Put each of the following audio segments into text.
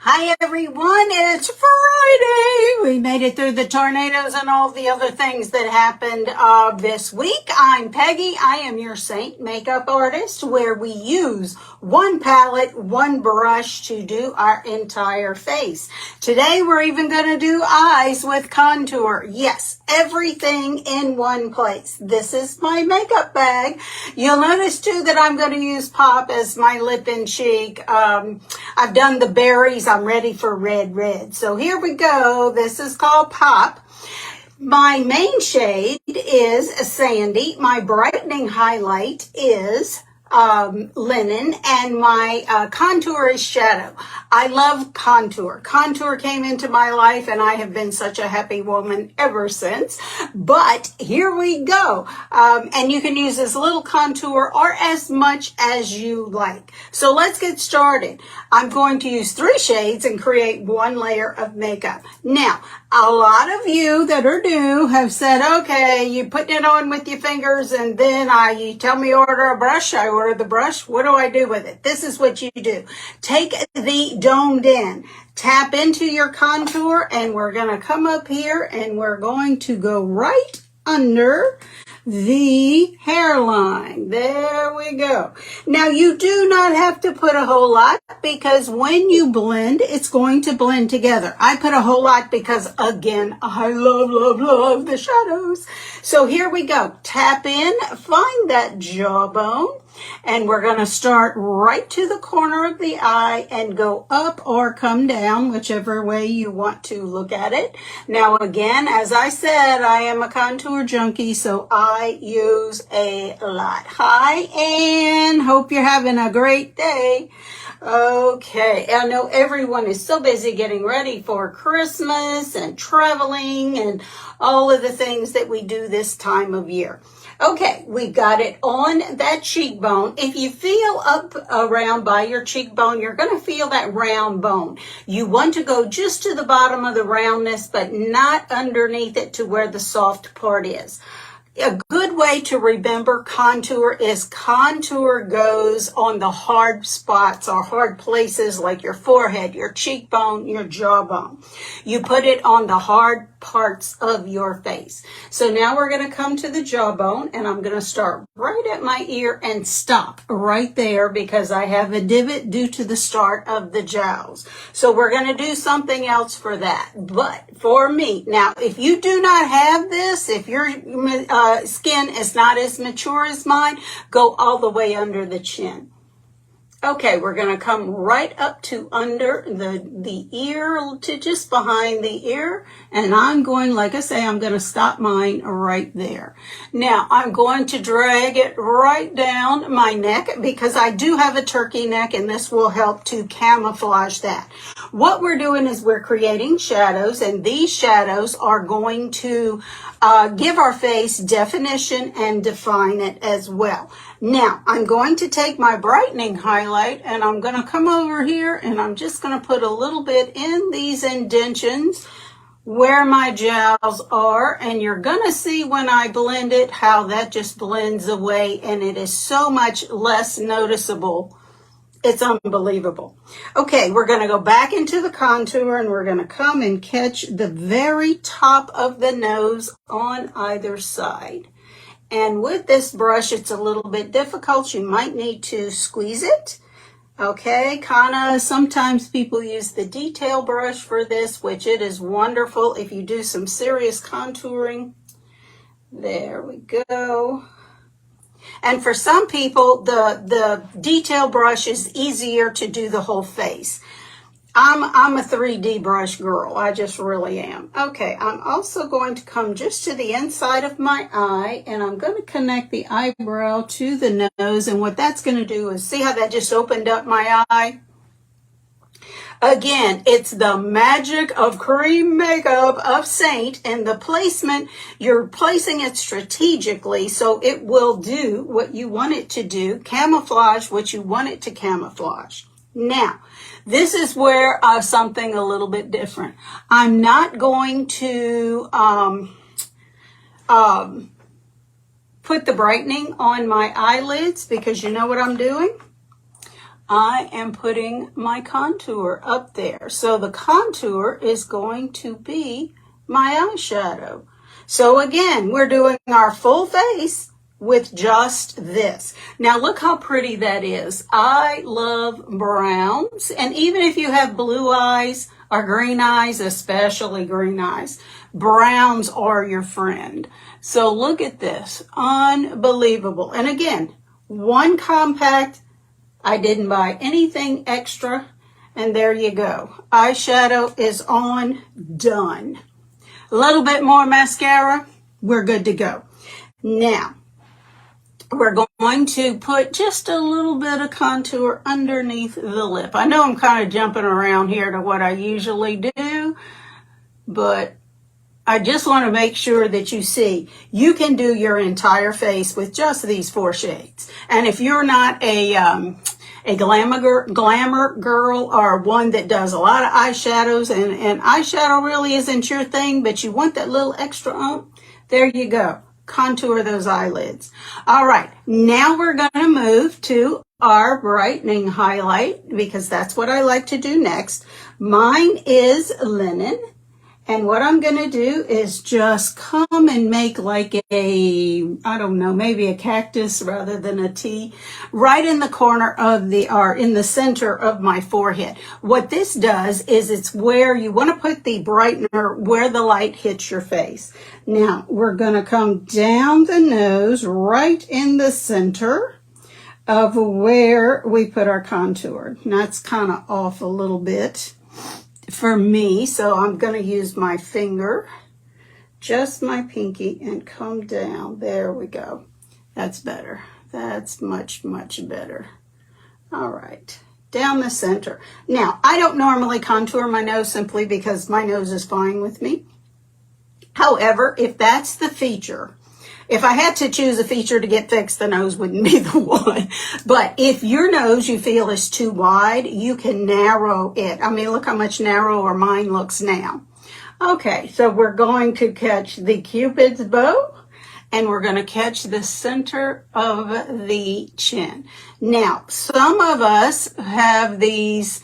Hi everyone, it's Friday. We made it through the tornadoes and all the other things that happened this week. I'm Peggy. I am your Saint makeup artist, where we use one palette, one brush to do our entire face. Today we're even going to do eyes with contour. Yes, everything in one place. This is my makeup bag. You'll notice too that I'm going to use Pop as my lip and cheek. I've done the berries. I'm ready for red. So here we go. This is called Pop. My main shade is Sandy. My brightening highlight is Linen, and my contour is Shadow. I love contour. Contour came into my life and I have been such a happy woman ever since. But here we go. And you can use as little contour or as much as you like. So let's get started. I'm going to use 3 shades and create 1 layer of makeup. Now, a lot of you that are new have said, okay, you put it on with your fingers and then you tell me order a brush. I order the brush. What do I do with it? This is what you do. Take the domed in, tap into your contour, and we're going to come up here and we're going to go right under the hairline. There we go. Now you do not have to put a whole lot, because when you blend, it's going to blend together. I put a whole lot because, again, I love the shadows. So here we go. Tap in, find that jawbone, and we're going to start right to the corner of the eye and go up or come down, whichever way you want to look at it. Now, again, as I said, I am a contour junkie, so I use a lot. Hi, Ann. Hope you're having a great day. Okay, I know everyone is so busy getting ready for Christmas and traveling and all of the things that we do this time of year. Okay, we got it on that cheekbone. If you feel up around by your cheekbone, you're going to feel that round bone. You want to go just to the bottom of the roundness, but not underneath it to where the soft part is. A good way to remember contour is contour goes on the hard spots or hard places like your forehead, your cheekbone, your jawbone. You put it on the hard parts of your face. So now we're going to come to the jawbone, and I'm going to start right at my ear and stop right there because I have a divot due to the start of the jowls. So we're going to do something else for that. But for me, now if you do not have this, if your skin is not as mature as mine, go all the way under the chin. Okay, we're going to come right up to under the ear, to just behind the ear. And I'm going, like I say, I'm going to stop mine right there. Now, I'm going to drag it right down my neck because I do have a turkey neck, and this will help to camouflage that. What we're doing is we're creating shadows, and these shadows are going to give our face definition and define it as well. Now, I'm going to take my brightening highlight and I'm going to come over here and I'm just going to put a little bit in these indentions where my jowls are, and you're going to see when I blend it how that just blends away and it is so much less noticeable. It's unbelievable. Okay, we're going to go back into the contour and we're going to come and catch the very top of the nose on either side. And with this brush, it's a little bit difficult. You might need to squeeze it. Okay, kind of, sometimes people use the detail brush for this, which it is wonderful if you do some serious contouring. There we go. And for some people, the detail brush is easier to do the whole face. I'm a 3D brush girl. I just really am. Okay, I'm also going to come just to the inside of my eye, and I'm going to connect the eyebrow to the nose. And what that's going to do is, see how that just opened up my eye? Again, it's the magic of cream makeup of Saint, and the placement, you're placing it strategically so it will do what you want it to do, camouflage what you want it to camouflage. Now, this is where something a little bit different. I'm not going to put the brightening on my eyelids because you know what I'm doing? I am putting my contour up there. So the contour is going to be my eyeshadow. So again, we're doing our full face with just this. Now look how pretty that is. I love browns, and even if you have blue eyes or green eyes, especially green eyes, browns are your friend. So look at this, unbelievable. And again, one compact, I didn't buy anything extra, and there you go. Eyeshadow is on, done. A little bit more mascara, we're good to go. Now, we're going to put just a little bit of contour underneath the lip. I know I'm kind of jumping around here to what I usually do, but I just want to make sure that you see you can do your entire face with just these 4 shades. And if you're not a glamour girl or one that does a lot of eyeshadows, and eyeshadow really isn't your thing, but you want that little extra oomph, there you go. Contour those eyelids. All right, now we're going to move to our brightening highlight, because that's what I like to do next. Mine is linen. And what I'm going to do is just come and make like a, I don't know, maybe a cactus rather than a T, right in the corner of or in the center of my forehead. What this does is it's where you want to put the brightener where the light hits your face. Now, we're going to come down the nose right in the center of where we put our contour. And that's kind of off a little bit for me, so I'm going to use my finger, just my pinky, and come down. There we go. That's better. That's much, much better. All right, down the center. Now, I don't normally contour my nose simply because my nose is fine with me. However, if that's the feature, if I had to choose a feature to get fixed, the nose wouldn't be the one. But if your nose you feel is too wide, you can narrow it. I mean, look how much narrower mine looks now. Okay, so we're going to catch the Cupid's bow, and we're going to catch the center of the chin. Now, some of us have these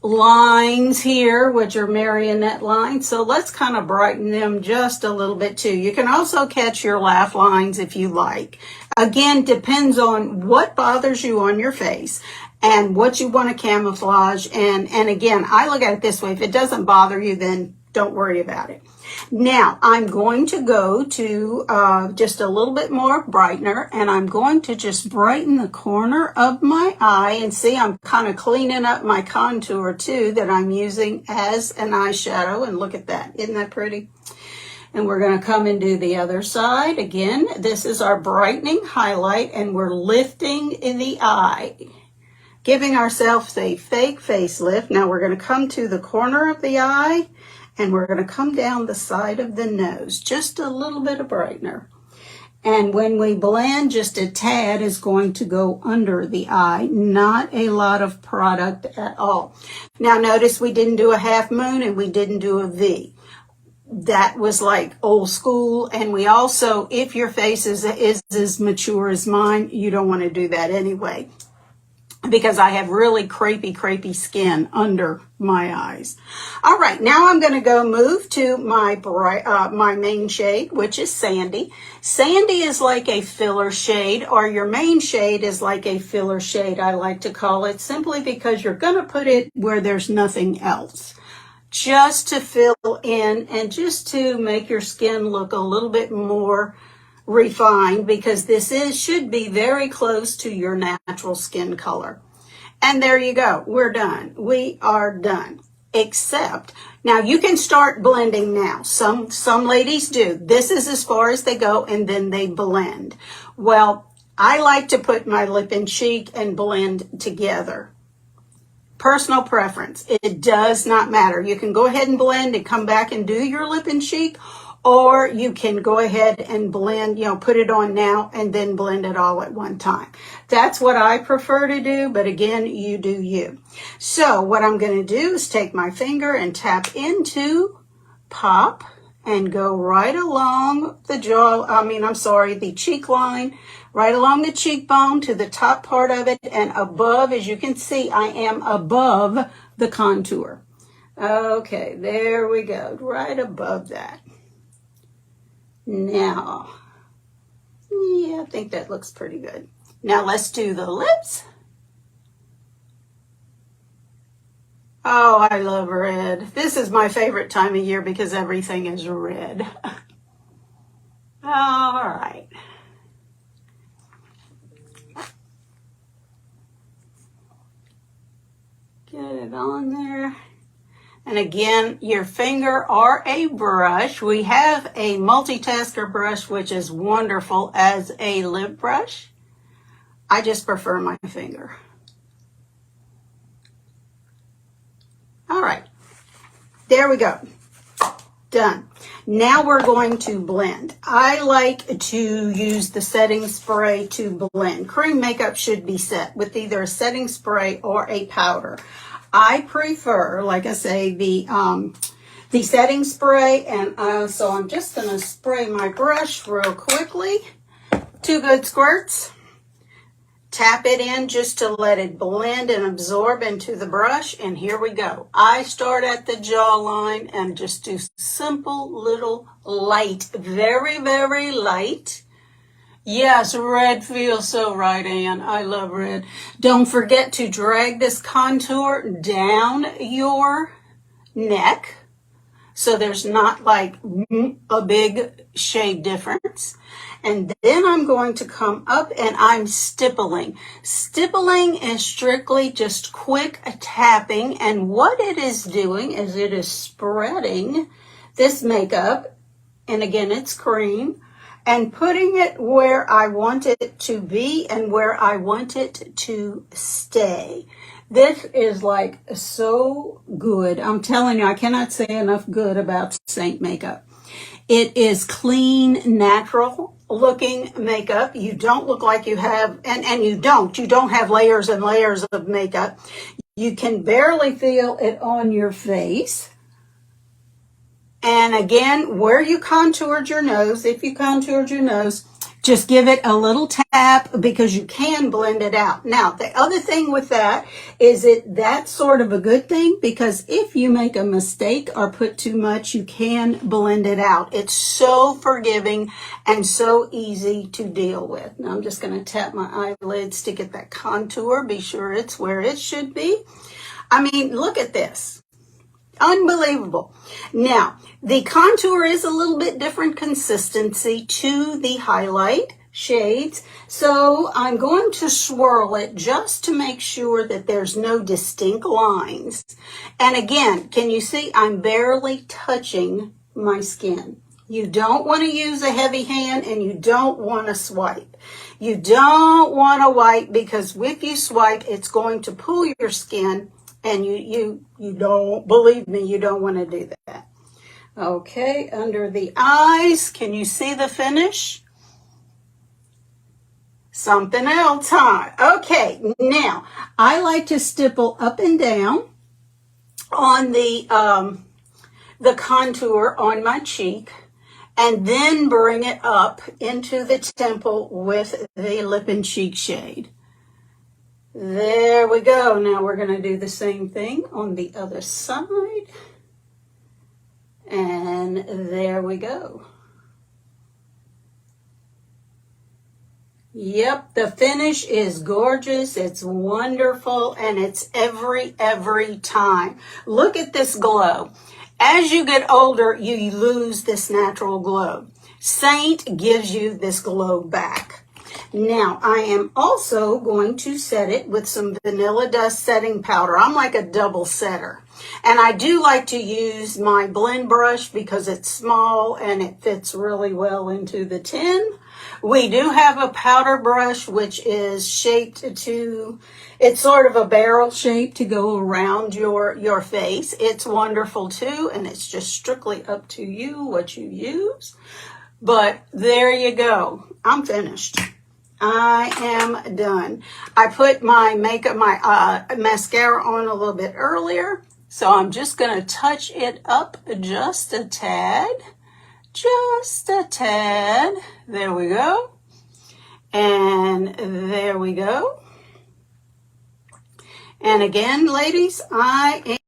lines here, which are marionette lines, so let's kind of brighten them just a little bit too. You can also catch your laugh lines if you like. Again, depends on what bothers you on your face and what you want to camouflage. And again, I look at it this way: if it doesn't bother you, then don't worry about it. Now, I'm going to go to just a little bit more brightener, and I'm going to just brighten the corner of my eye. And see, I'm kind of cleaning up my contour too that I'm using as an eyeshadow. And look at that. Isn't that pretty? And we're going to come and do the other side. Again, this is our brightening highlight, and we're lifting in the eye, giving ourselves a fake facelift. Now we're going to come to the corner of the eye, and we're going to come down the side of the nose, just a little bit of brightener. And when we blend, just a tad is going to go under the eye, not a lot of product at all. Now notice we didn't do a half moon and we didn't do a V. That was like old school. And we also, if your face is as mature as mine, you don't want to do that anyway, because I have really crepey skin under my eyes. All right, now I'm going to go move to my my main shade, which is Sandy. Sandy is like a filler shade, or your main shade is like a filler shade, I like to call it, simply because you're going to put it where there's nothing else, just to fill in and just to make your skin look a little bit more refined, because this should be very close to your natural skin color. And there you go. We're done. We are done. Except, now you can start blending now. Some ladies do. This is as far as they go, and then they blend. Well, I like to put my lip and cheek and blend together. Personal preference. It does not matter. You can go ahead and blend and come back and do your lip and cheek, or you can go ahead and blend, put it on now and then blend it all at one time. That's what I prefer to do, but again, you do you. So what I'm going to do is take my finger and tap into pop and go right along the the cheek line, right along the cheekbone to the top part of it, and above, as you can see, I am above the contour. Okay, there we go, right above that. Now, yeah, I think that looks pretty good. Now let's do the lips. Oh, I love red. This is my favorite time of year because everything is red. All right. Get it on there. And again, your finger or a brush. We have a multitasker brush, which is wonderful as a lip brush. I just prefer my finger. All right, there we go. Done. Now we're going to blend. I like to use the setting spray to blend. Cream makeup should be set with either a setting spray or a powder. I prefer, like I say, the setting spray, and so I'm just going to spray my brush real quickly. 2 good squirts. Tap it in just to let it blend and absorb into the brush, and here we go. I start at the jawline and just do simple little light, very, very light. Yes, red feels so right, Anne. I love red. Don't forget to drag this contour down your neck so there's not like a big shade difference. And then I'm going to come up and I'm stippling. Stippling is strictly just quick tapping, and what it is doing is it is spreading this makeup, and again it's cream, and putting it where I want it to be and where I want it to stay. This is like so good. I'm telling you, I cannot say enough good about SEINT makeup. It is clean, natural looking makeup. You don't look like you have, and you don't have layers and layers of makeup. You can barely feel it on your face. And again, where you contoured your nose, if you contoured your nose, just give it a little tap because you can blend it out. Now, the other thing with that is that's sort of a good thing, because if you make a mistake or put too much, you can blend it out. It's so forgiving and so easy to deal with. Now, I'm just going to tap my eyelids to get that contour, be sure it's where it should be. I mean, look at this. Unbelievable. Now, the contour is a little bit different consistency to the highlight shades, so I'm going to swirl it just to make sure that there's no distinct lines. And again, can you see I'm barely touching my skin? You don't want to use a heavy hand, and you don't want to swipe. You don't want to wipe, because if you swipe, it's going to pull your skin. And you don't, believe me, you don't want to do that. Okay, under the eyes, can you see the finish? Something else, huh? Okay, now, I like to stipple up and down on the contour on my cheek, and then bring it up into the temple with the lip and cheek shade. There we go. Now we're going to do the same thing on the other side. And there we go. Yep, the finish is gorgeous. It's wonderful, and it's every time. Look at this glow. As you get older, you lose this natural glow. SEINT gives you this glow back. Now, I am also going to set it with some Vanilla Dust setting powder. I'm like a double setter. And I do like to use my blend brush because it's small and it fits really well into the tin. We do have a powder brush which is shaped to, it's sort of a barrel shape to go around your face. It's wonderful too, and it's just strictly up to you what you use. But there you go. I'm finished. I am done. I put my makeup, my mascara on a little bit earlier, so I'm just going to touch it up just a tad. There we go. And there we go. And again, ladies, I am